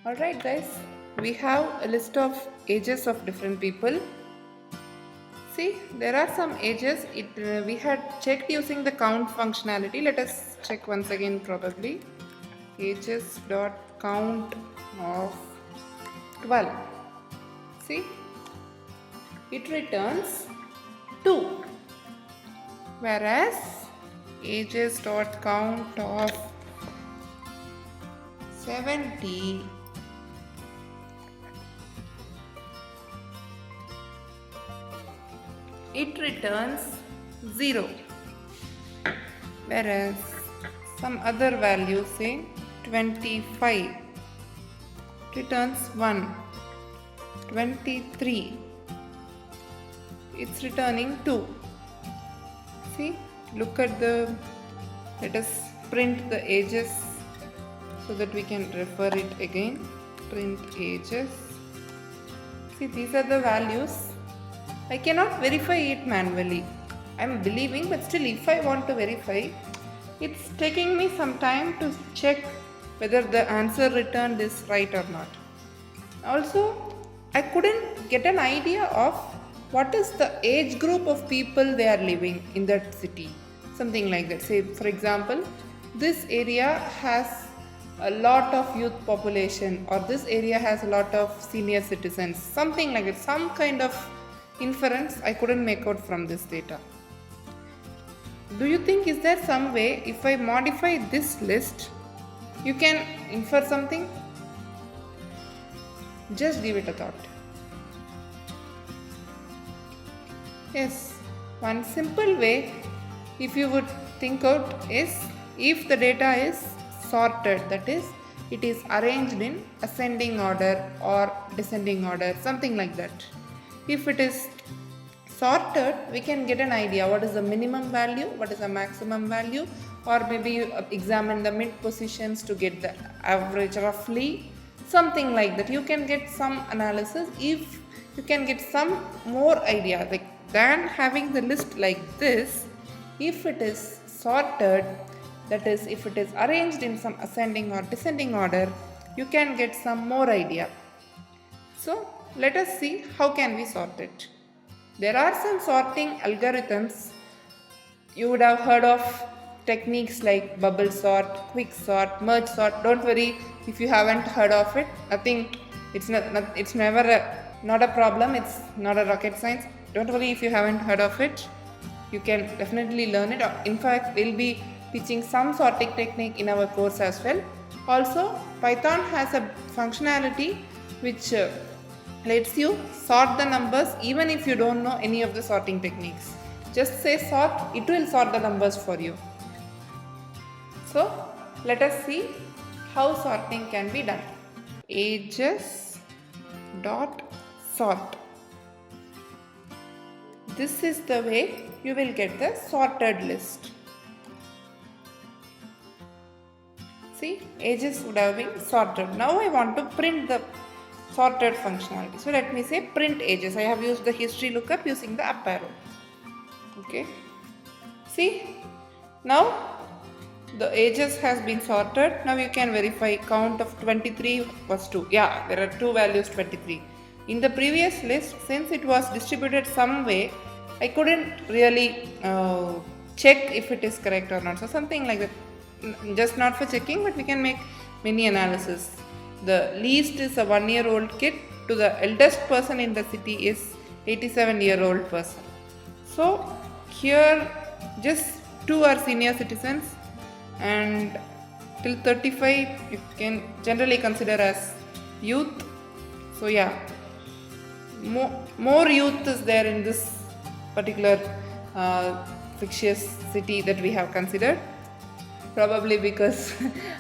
Alright guys, we have a list of ages of different people. See, there are some ages we had checked using the count functionality. Let us check once again probably. Ages dot count of 12. See, it returns 2. Whereas ages dot count of 70 it returns 0, whereas some other value say 25 returns 1, 23 it's returning 2. See, look at let us print the ages so that we can refer it again. Print ages. See, these are the values. I cannot verify it manually. I am believing, but still if I want to verify, it's taking me some time to check whether the answer returned is right or not. Also, I couldn't get an idea of what is the age group of people they are living in that city. Something like that. Say, for example, this area has a lot of youth population, or this area has a lot of senior citizens. Something like that. Some kind of inference I couldn't make out from this data. Do you think is there some way if I modify this list you can infer something? Just give it a thought. Yes, one simple way if you would think out is if the data is sorted, that is it is arranged in ascending order or descending order, something like that. If it is sorted, we can get an idea what is the minimum value, what is the maximum value, or maybe you examine the mid positions to get the average roughly, something like that. You can get some analysis if you can get some more idea than having the list like this. If it is sorted, that is if it is arranged in some ascending or descending order, you can get some more idea. So let us see how can we sort it. There are some sorting algorithms. You would have heard of techniques like bubble sort, quick sort, merge sort. Don't worry if you haven't heard of it. Nothing. It's not a problem. It's not a rocket science. Don't worry if you haven't heard of it. You can definitely learn it. In fact, we'll be teaching some sorting technique in our course as well. Also, Python has a functionality which lets you sort the numbers even if you don't know any of the sorting techniques. Just say sort, it will sort the numbers for you. So let us see how sorting can be done. Ages dot sort. This is the way you will get the sorted list. See, ages would have been sorted. Now I want to print the sorted functionality. So let me say print ages. I have used the history lookup using the up arrow. Okay. See, now the ages has been sorted. Now you can verify count of 23 was 2. Yeah, there are two values 23. In the previous list, since it was distributed some way, I couldn't really check if it is correct or not. So something like that. Just not for checking, but we can make many analysis. The least is a 1-year-old kid to the eldest person in the city is 87-year-old person. So here just 2 are senior citizens and till 35 you can generally consider as youth. So yeah, more youth is there in this particular fictitious city that we have considered. Probably because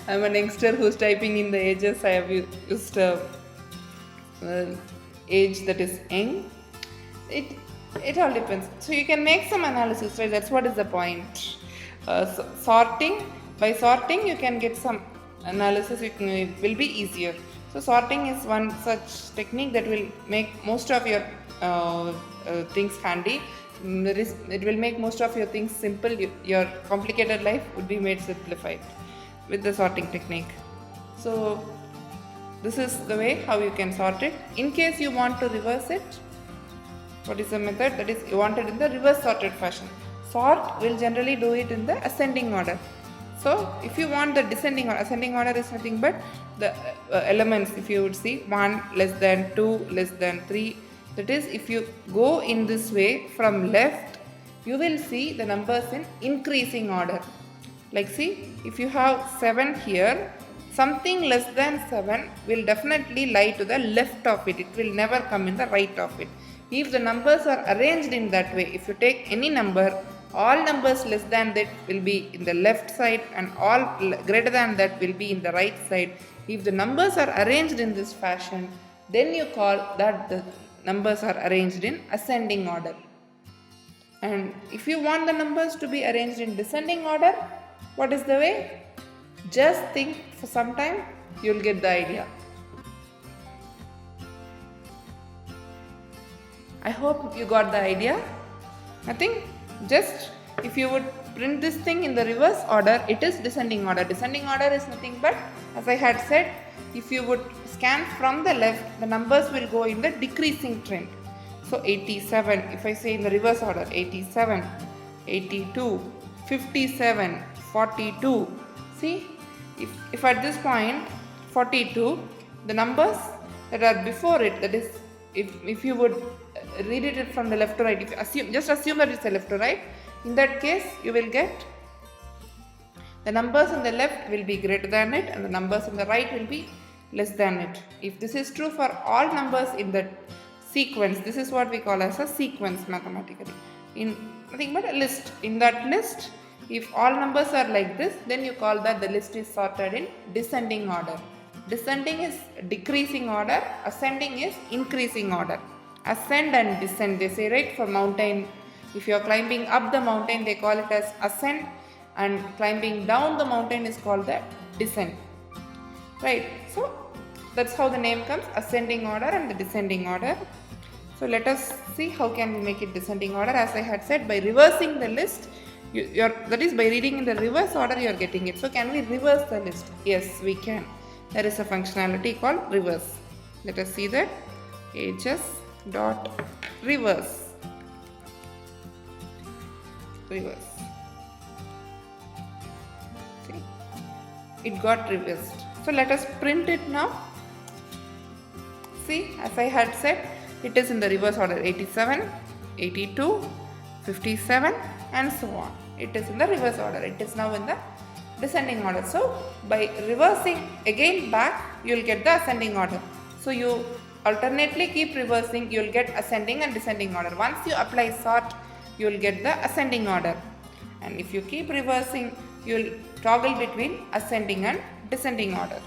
I'm an youngster who's typing in the ages, I have used age that is young. It all depends. So you can make some analysis, right? That's what is the point. Sorting, by sorting you can get some analysis. It will be easier. So sorting is one such technique that will make most of your things handy. It will make most of your things simple. Your complicated life would be made simplified with the sorting technique. So This is the way how you can sort it. In case you want to reverse it, what is the method? That is, you want it in the reverse sorted fashion. Sort will generally do it in the ascending order. So if you want the descending or ascending order is nothing but the elements. If you would see 1 less than 2 less than 3, that is, if you go in this way from left, you will see the numbers in increasing order. Like see, if you have 7 here, something less than 7 will definitely lie to the left of it. It will never come in the right of it. If the numbers are arranged in that way, if you take any number, all numbers less than that will be in the left side and all greater than that will be in the right side. If the numbers are arranged in this fashion, then you call that the numbers are arranged in ascending order. And if you want the numbers to be arranged in descending order, what is the way? Just think for some time, you will get the idea. I hope you got the idea. Nothing. Just if you would print this thing in the reverse order, it is descending order. Descending order is nothing but, as I had said, if you would scan from the left, the numbers will go in the decreasing trend. So 87, if I say in the reverse order, 87, 82, 57, 42. See, if at this point 42, the numbers that are before it, that is, if you would read it from the left to right, if you assume that it's a left to right, in that case you will get the numbers on the left will be greater than it and the numbers on the right will be less than it. If this is true for all numbers in that sequence, this is what we call as a sequence mathematically. In nothing but a list. In that list, if all numbers are like this, then you call that the list is sorted in descending order. Descending is decreasing order, ascending is increasing order. Ascend and descend, they say, right? For mountain, if you are climbing up the mountain, they call it as ascend, and climbing down the mountain is called the descent, right? So that's how the name comes, ascending order and the descending order. So let us see how can we make it descending order. As I had said, by reversing the list, that is, by reading in the reverse order, you are getting it. So can we reverse the list? Yes, we can. There is a functionality called reverse. Let us see that. Ages dot reverse. Reverse. See, it got reversed. So let us print it now. See, as I had said, it is in the reverse order, 87, 82, 57 and so on. It is in the reverse order. It is now in the descending order. So by reversing again back, you will get the ascending order. So you alternately keep reversing, you will get ascending and descending order. Once you apply sort, you will get the ascending order. And if you keep reversing, you will toggle between ascending and descending order.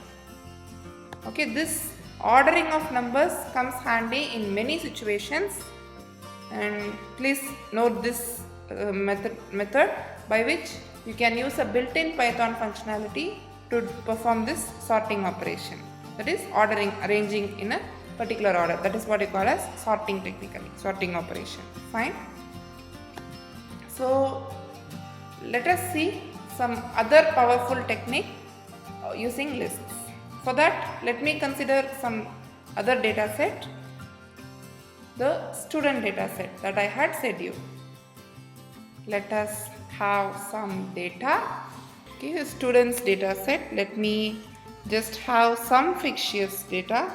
Okay, this ordering of numbers comes handy in many situations, and please note this method by which you can use a built-in Python functionality to perform this sorting operation. That is arranging in a particular order. That is what you call as sorting technically, sorting operation. Fine. So let us see some other powerful technique using lists. For that, let me consider some other data set, the student data set that I had said you. Let us have some data. Okay, students data set. Let me just have some fictitious data.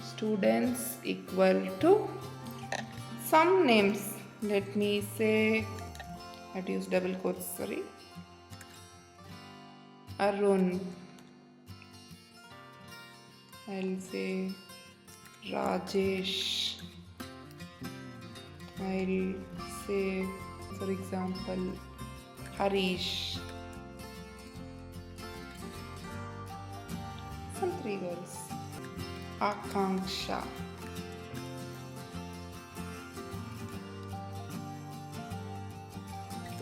Students equal to some names. Let me say, I had to use double quotes, sorry. Arun. I'll say Rajesh. I'll say, for example, Harish. Some 3 girls. Akanksha.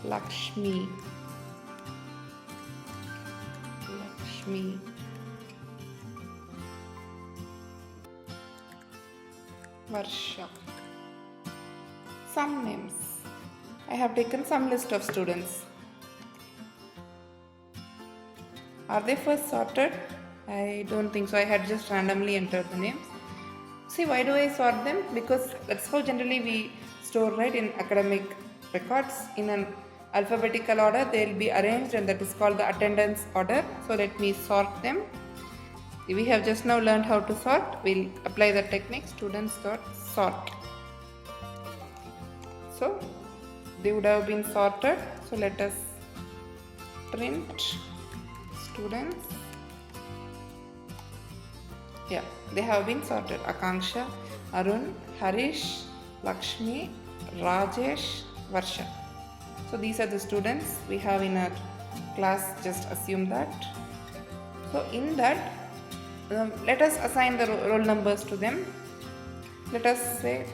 Lakshmi. Varsha. Some names. I have taken some list of students. Are they first sorted? I don't think so. I had just randomly entered the names. See, why do I sort them? Because that's how generally we store, right, in academic records. In an alphabetical order, they'll be arranged, and that is called the attendance order. So let me sort them. We have just now learned how to sort. We'll apply the technique. Students dot sort. So they would have been sorted. So let us print students. Yeah, they have been sorted. Akanksha, Arun, Harish, Lakshmi, Rajesh, Varsha. So these are the students we have in our class. Just assume that. So in that, let us assign the roll numbers to them. Let us say,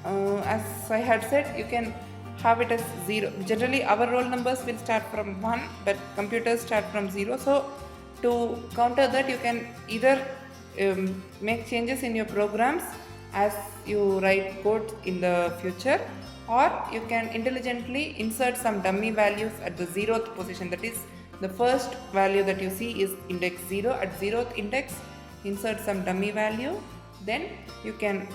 as I had said, you can have it as 0. Generally our roll numbers will start from 1, but computers start from 0. So to counter that, you can either make changes in your programs as you write code in the future, or you can intelligently insert some dummy values at the 0th position. That is, the first value that you see is index 0. At 0th index, insert some dummy value. Then you can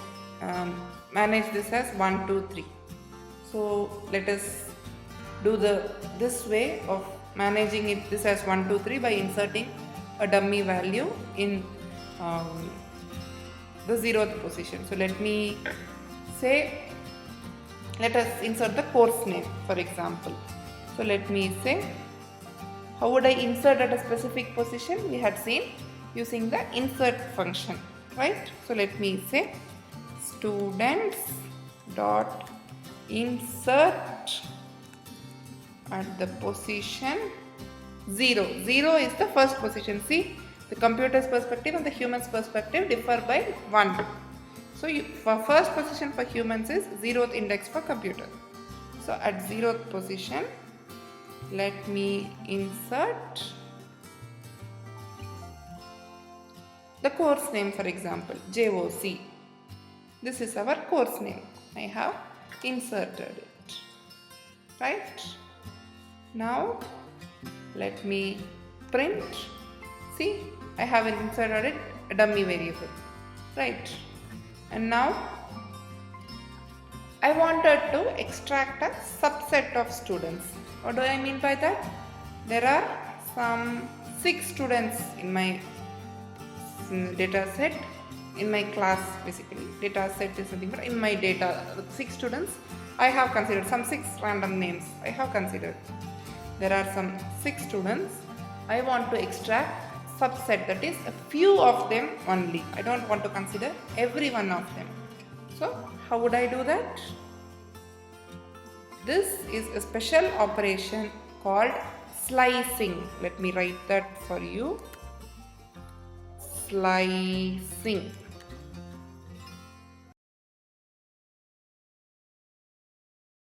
manage this as 1, 2, 3. So let us do this way of managing this as 1, 2, 3 by inserting a dummy value in the 0th position. So let me say, let us insert the course name, for example. So let me say, how would I insert at a specific position? We had seen using the insert function, right? So let me say students dot insert at the position 0. 0 is the first position. See, the computer's perspective and the human's perspective differ by 1. So for first position for humans is 0th index for computer. So at 0th position, let me insert the course name, for example, JOC. This is our course name. I have inserted it. Right? Now let me print. See, I have inserted it, a dummy variable. Right? And now I wanted to extract a subset of students. What do I mean by that? There are some 6 students in my data set, in my class basically. Data set is something, but in my data, 6 students I have considered, some 6 random names I have considered. There are some 6 students. I want to extract subset, that is a few of them only. I don't want to consider every one of them. So how would I do that? This is a special operation called slicing. Let me write that for you. Slicing.